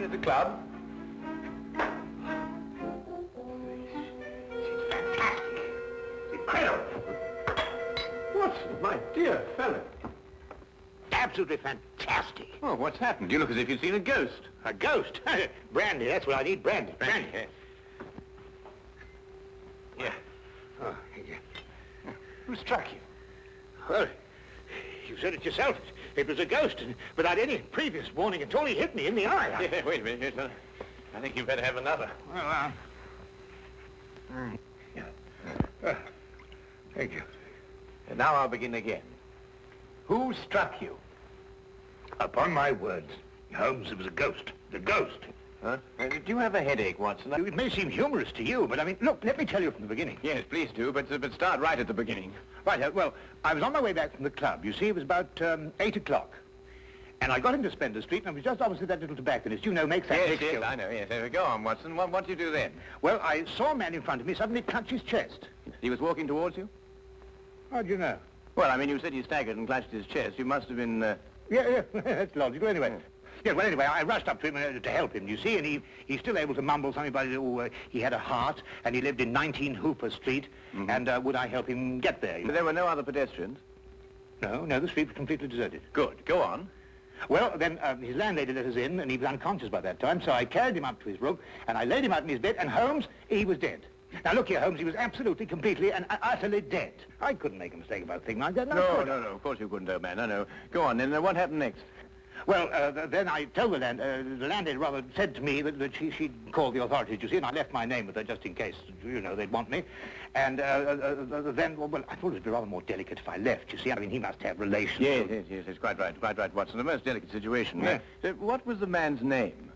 at the club? It's fantastic. It's incredible. What, my dear fellow? Absolutely fantastic. Oh, what's happened? You look as if you'd seen a ghost. A ghost? Brandy, that's what I need, brandy. Brandy. Yeah. Oh, yeah. Who struck you? Well, you said it yourself. It was a ghost, and without any previous warning at all, he hit me in the eye. Yeah, wait a minute. Yes, I think you better have another. Well, thank you. And now I'll begin again. Who struck you? Upon my words, Holmes, it was a ghost. The ghost. Huh? Do you have a headache, Watson? It may seem humorous to you, but I mean, look, let me tell you from the beginning. Yes, please do, but start right at the beginning. Right, well, I was on my way back from the club. You see, it was about 8 o'clock. And I got into Spender Street, and I was just opposite that little tobacconist. You know, makes that Yes, mixture. yes, I know, yes. Go on, Watson. What did you do then? Well, I saw a man in front of me suddenly clutch his chest. He was walking towards you? How do you know? Well, I mean, you said he staggered and clutched his chest. You must have been, Yeah, that's logical. Anyway, yeah, well, anyway, I rushed up to him to help him, you see, and he's still able to mumble something about he had a heart, and he lived in 19 Hooper Street, and would I help him get there? There were no other pedestrians? No, the street was completely deserted. Good. Go on. Well, then his landlady let us in, and he was unconscious by that time, so I carried him up to his room, and I laid him out in his bed, and Holmes, he was dead. Now, look here, Holmes, he was absolutely, completely, and utterly dead. I couldn't make a mistake about a thing like that. No, of course you couldn't, old man. No. Go on, then. What happened next? Well, then I told the landlady rather said to me that she'd call the authorities, you see, and I left my name with her just in case, you know, they'd want me. And then, well, I thought it would be rather more delicate if I left, you see. I mean, he must have relations. Yes, quite right, Watson. The most delicate situation. Yeah. What was the man's name?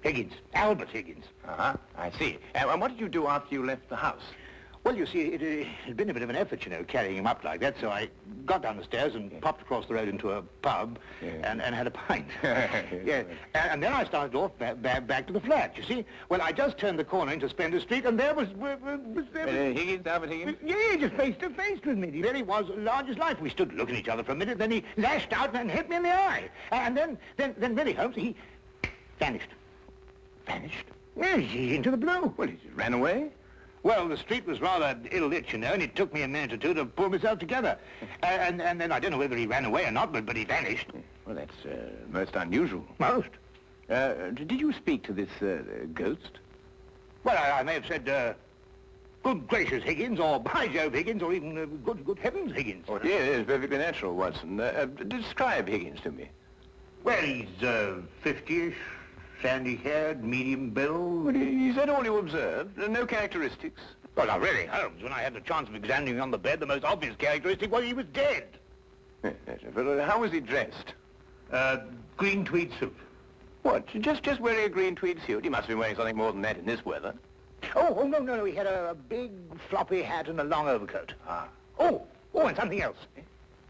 Higgins. Albert Higgins. Uh-huh, I see. And what did you do after you left the house? Well, you see, it had been a bit of an effort, you know, carrying him up like that, so I got down the stairs and popped across the road into a pub and had a pint. Yeah. And then I started off back to the flat, you see. Well, I just turned the corner into Spender Street, and there was Higgins, Albert Higgins? Yeah, just face to face with me. He really was large as life. We stood looking at each other for a minute, then he lashed out and hit me in the eye. And then really, Holmes, he vanished. Vanished? Well, he's into the blue. Well, he ran away? Well, the street was rather ill-lit, you know, and it took me a minute or two to pull myself together. And then I don't know whether he ran away or not, but he vanished. Well, that's most unusual. Most. Did you speak to this ghost? Well, I may have said, good gracious, Higgins, or by Jove, Higgins, or even good heavens, Higgins. Oh, dear, it's perfectly natural, Watson. Describe Higgins to me. Well, he's 50-ish. Sandy-haired, medium build. Well, is that all you observed? No characteristics? Well, now, really, Holmes, when I had the chance of examining him on the bed, the most obvious characteristic was he was dead. Yes, but how was he dressed? Green tweed suit. What, just wearing a green tweed suit? He must have been wearing something more than that in this weather. Oh, no, he had a big floppy hat and a long overcoat. Ah. Oh, and something else.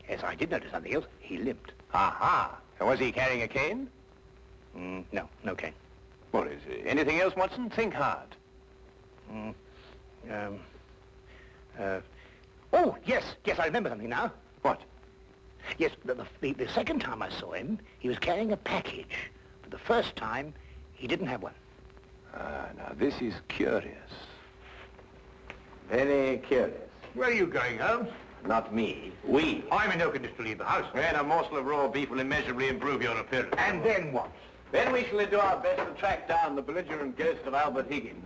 Yes, I did notice something else. He limped. Aha. And was he carrying a cane? No cane. Well, is there anything else, Watson? Think hard. Oh, yes, I remember something now. What? Yes, the second time I saw him, he was carrying a package. For the first time, he didn't have one. Now this is curious. Very curious. Where are you going, Holmes? Not me. We. I'm in no condition to leave the house. And a morsel of raw beef will immeasurably improve your appearance. And then what? Then we shall do our best to track down the belligerent ghost of Albert Higgins.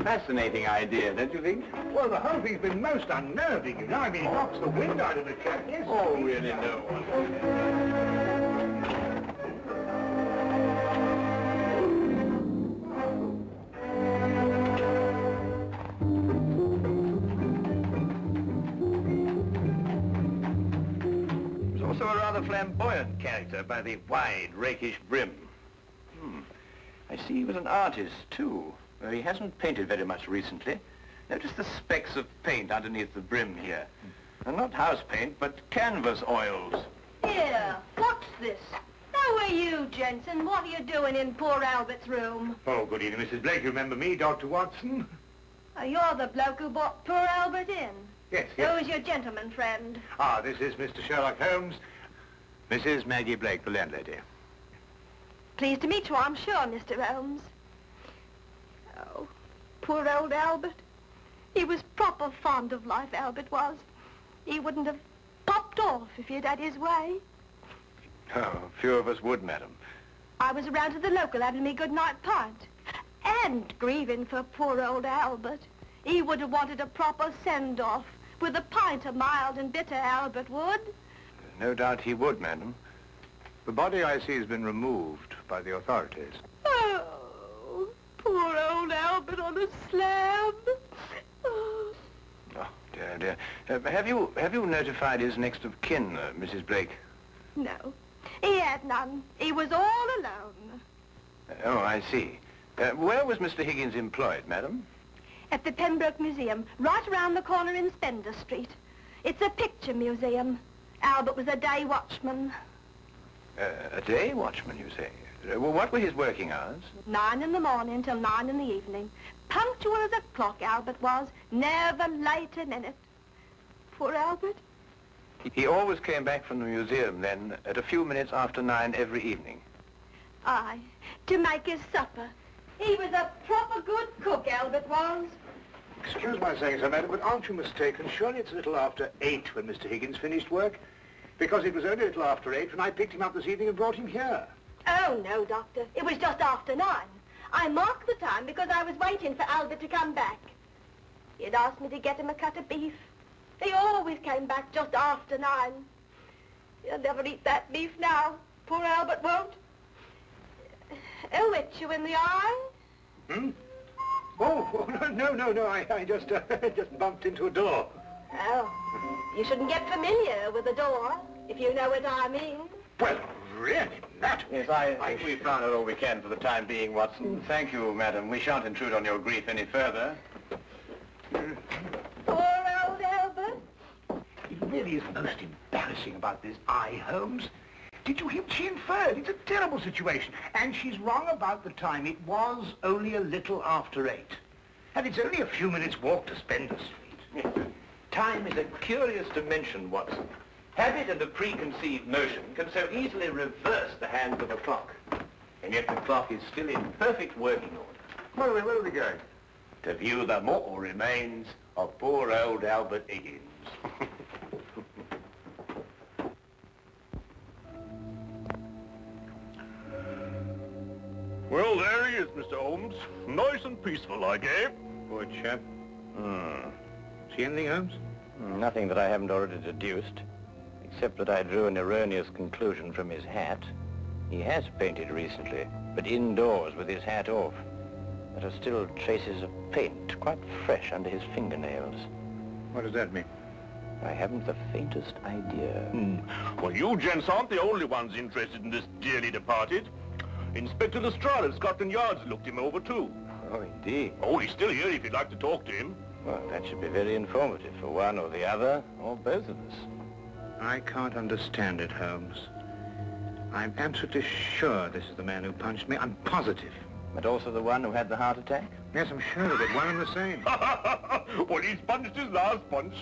Fascinating idea, don't you think? Well, the whole thing's been most unnerving, you know. I mean, it knocks the wind out of the chap, yes. Oh, really, no one. Also a rather flamboyant character by the wide, rakish brim. I see he was an artist, too. He hasn't painted very much recently. Notice the specks of paint underneath the brim here. And not house paint, but canvas oils. Here, what's this? How are you, Jensen? What are you doing in poor Albert's room? Oh, good evening, Mrs. Blake. You remember me, Dr. Watson? You're the bloke who brought poor Albert in. Yes. Who's your gentleman friend? This is Mr. Sherlock Holmes. Mrs. Maggie Blake, the landlady. Pleased to meet you, I'm sure, Mr. Holmes. Oh, poor old Albert. He was proper fond of life, Albert was. He wouldn't have popped off if he'd had his way. Oh, few of us would, madam. I was around to the local having me good-night pint. And grieving for poor old Albert. He would have wanted a proper send-off with a pint of mild and bitter, Albert would. No doubt he would, madam. The body, I see, has been removed by the authorities. Oh, poor old Albert on a slab. Oh. Oh, dear, dear. Have you notified his next of kin, Mrs. Blake? No, he had none. He was all alone. Oh, I see. Where was Mr. Higgins employed, madam? At the Pembroke Museum, right around the corner in Spender Street. It's a picture museum. Albert was a day watchman. A day watchman, you say? Well, what were his working hours? 9 in the morning till 9 in the evening. Punctual as a clock, Albert was. Never late a minute. Poor Albert. He always came back from the museum, then, at a few minutes after 9 every evening. Aye, to make his supper. He was a proper good cook, Albert was. Excuse my saying so, madam, but aren't you mistaken? Surely it's a little after 8 when Mr. Higgins finished work? Because it was only a little after 8 when I picked him up this evening and brought him here. Oh, no, Doctor. It was just after 9. I marked the time because I was waiting for Albert to come back. He'd asked me to get him a cut of beef. He always came back just after 9. He'll never eat that beef now. Poor Albert won't. He'll hit you in the eye. Hmm? Oh, no, I just bumped into a door. Oh, you shouldn't get familiar with the door, if you know what I mean. Well, really, that... Yes, I think we've found out all we can for the time being, Watson. Thank you, madam. We shan't intrude on your grief any further. Poor old Albert. It really is most embarrassing about this eye, Holmes. Did you hear what she inferred? It's a terrible situation. And she's wrong about the time. It was only a little after 8. And it's only a few minutes' walk to Spender Street. Time is a curious dimension, Watson. Habit and a preconceived notion can so easily reverse the hands of a clock. And yet the clock is still in perfect working order. Where are we going? To view the mortal remains of poor old Albert Higgins. Well, there he is, Mr. Holmes. Nice and peaceful, I gave. Poor chap. See anything, Holmes? Nothing that I haven't already deduced, except that I drew an erroneous conclusion from his hat. He has painted recently, but indoors with his hat off. There are still traces of paint, quite fresh under his fingernails. What does that mean? I haven't the faintest idea. Well, you gents aren't the only ones interested in this dearly departed. Inspector Lestrade of Scotland Yard's looked him over, too. Oh, indeed. Oh, he's still here if you'd like to talk to him. Well, that should be very informative for one or the other, or both of us. I can't understand it, Holmes. I'm absolutely sure this is the man who punched me. I'm positive. But also the one who had the heart attack? Yes, I'm sure of it. One and the same. Well, he's punched his last punch.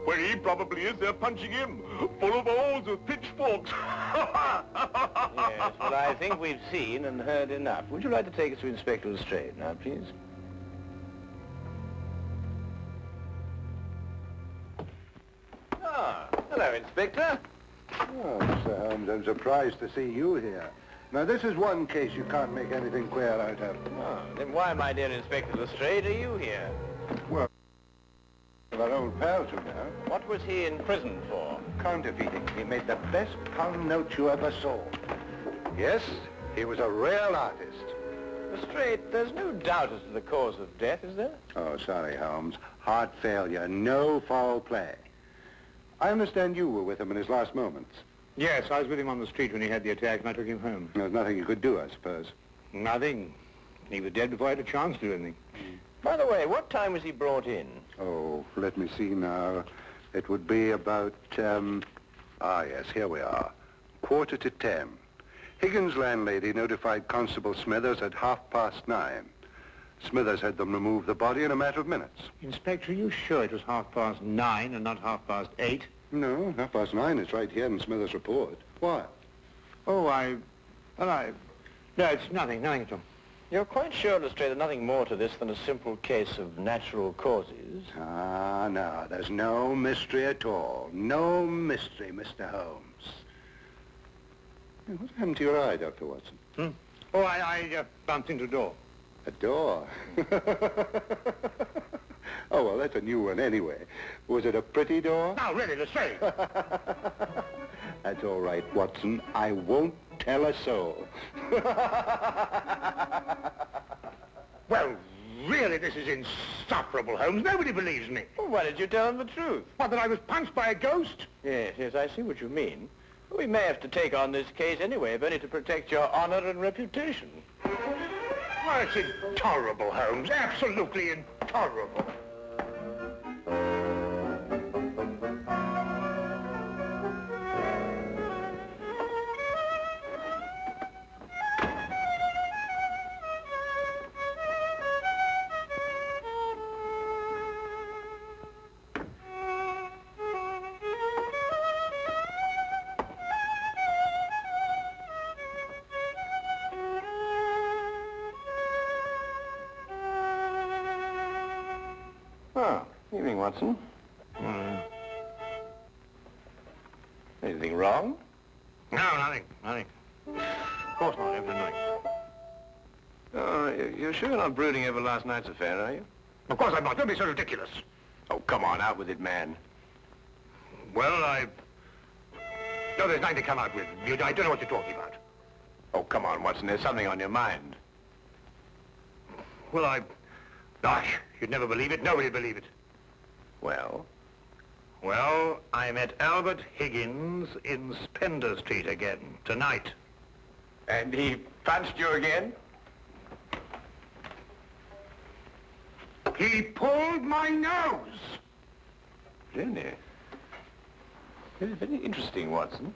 Where he probably is, they're punching him. Full of holes with pitchforks. Yes, well, I think we've seen and heard enough. Would you like to take us to Inspector Lestrade now, please? Ah, hello, Inspector. Oh, Mr. Holmes, I'm surprised to see you here. Now, this is one case you can't make anything clear out of. Oh, then why, my dear Inspector Lestrade, are you here? Well, our old pals, you know. What was he in prison for? Counterfeiting. He made the best pound note you ever saw. Yes, he was a real artist. Lestrade, there's no doubt as to the cause of death, is there? Oh, sorry, Holmes. Heart failure, no foul play. I understand you were with him in his last moments. Yes, I was with him on the street when he had the attack and I took him home. There's nothing you could do, I suppose. Nothing. He was dead before I had a chance to do anything. By the way, what time was he brought in? Oh, let me see now. It would be about, yes, here we are. 9:45. Higgins' landlady notified Constable Smithers at 9:30. Smithers had them remove the body in a matter of minutes. Inspector, are you sure it was 9:30 and not 8:30? No, 9:30 is right here in Smithers' report. Why? Oh, No, it's nothing at all. You're quite sure, Lestrade, there's nothing more to this than a simple case of natural causes? Ah, no, there's no mystery at all. No mystery, Mr. Holmes. What happened to your eye, Dr. Watson? Oh, I bumped into a door. A door? Oh, well, that's a new one anyway. Was it a pretty door? No, really, Lestrade. That's all right, Watson. I won't tell a soul. Well, really, this is insufferable, Holmes. Nobody believes me. Well, why did you tell them the truth? What, that I was punched by a ghost? Yes, I see what you mean. We may have to take on this case anyway, if only to protect your honor and reputation. Well, it's intolerable, Holmes. Absolutely intolerable. Oh, evening, Watson. Anything wrong? No, nothing. Of course not, everything. Oh, you're sure you're not brooding over last night's affair, are you? Of course I'm not. Don't be so ridiculous. Oh, come on, out with it, man. Well, No, there's nothing to come out with. I don't know what you're talking about. Oh, come on, Watson, there's something on your mind. Well, Gosh, you'd never believe it. Nobody'd believe it. Well? Well, I met Albert Higgins in Spender Street again, tonight. And he punched you again? He pulled my nose! Really? Very, very interesting, Watson.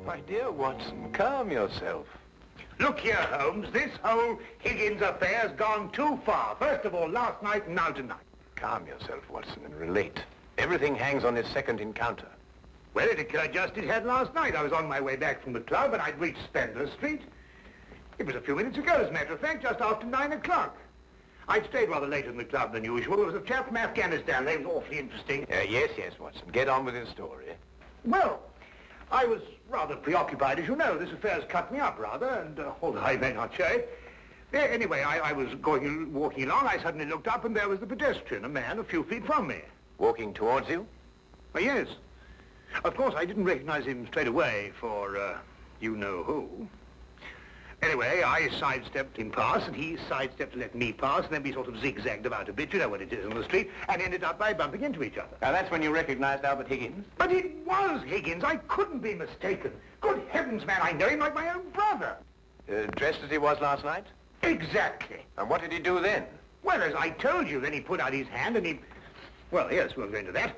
My dear Watson, calm yourself. Look here, Holmes, this whole Higgins affair's gone too far. First of all, last night and now tonight. Calm yourself, Watson, and relate. Everything hangs on this second encounter. Well, it occurred just as it had last night. I was on my way back from the club and I'd reached Spender Street. It was a few minutes ago, as a matter of fact, just after 9 o'clock. I'd stayed rather later in the club than usual. There was a chap from Afghanistan. He was awfully interesting. Yes, Watson. Get on with his story. Well, I was rather preoccupied, as you know. This affair's cut me up rather, and although I may not show it. Anyway, I was walking along. I suddenly looked up, and there was the pedestrian, a man a few feet from me. Walking towards you? Oh, yes. Of course, I didn't recognize him straight away for, you-know-who. Anyway, I sidestepped him past, and he sidestepped to let me pass, and then we sort of zigzagged about a bit, you know what it is on the street, and ended up by bumping into each other. Now, that's when you recognized Albert Higgins? But it was Higgins. I couldn't be mistaken. Good heavens, man, I know him like my own brother. Dressed as he was last night? Exactly. And what did he do then? Well, as I told you, then he put out his hand, and he... Well, yes, we'll go into that.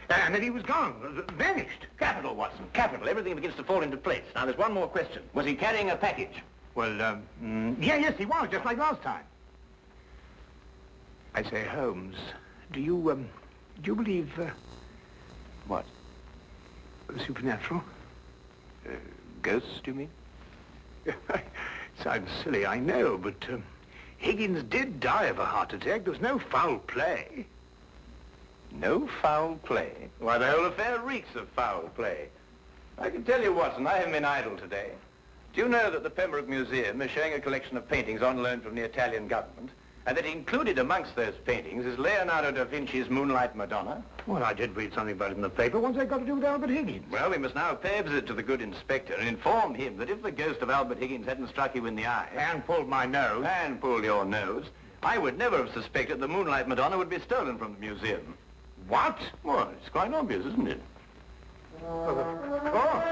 And then he was gone, vanished. Capital, Watson, capital. Everything begins to fall into place. Now, there's one more question. Was he carrying a package? Well, yes, he was, just like last time. I say, Holmes, do you believe, What? the supernatural? Ghosts, do you mean? Sounds silly, I know, but, Higgins did die of a heart attack. There was no foul play. No foul play? Why, the whole affair reeks of foul play. I can tell you, Watson, I haven't been idle today. Do you know that the Pembroke Museum is showing a collection of paintings on loan from the Italian government, and that included amongst those paintings is Leonardo da Vinci's Moonlight Madonna? Well, I did read something about it in the paper. What's that got to do with Albert Higgins? Well, we must now pay a visit to the good inspector and inform him that if the ghost of Albert Higgins hadn't struck you in the eye... And pulled my nose. And pulled your nose, I would never have suspected the Moonlight Madonna would be stolen from the museum. What? Well, it's quite obvious, isn't it? Of course.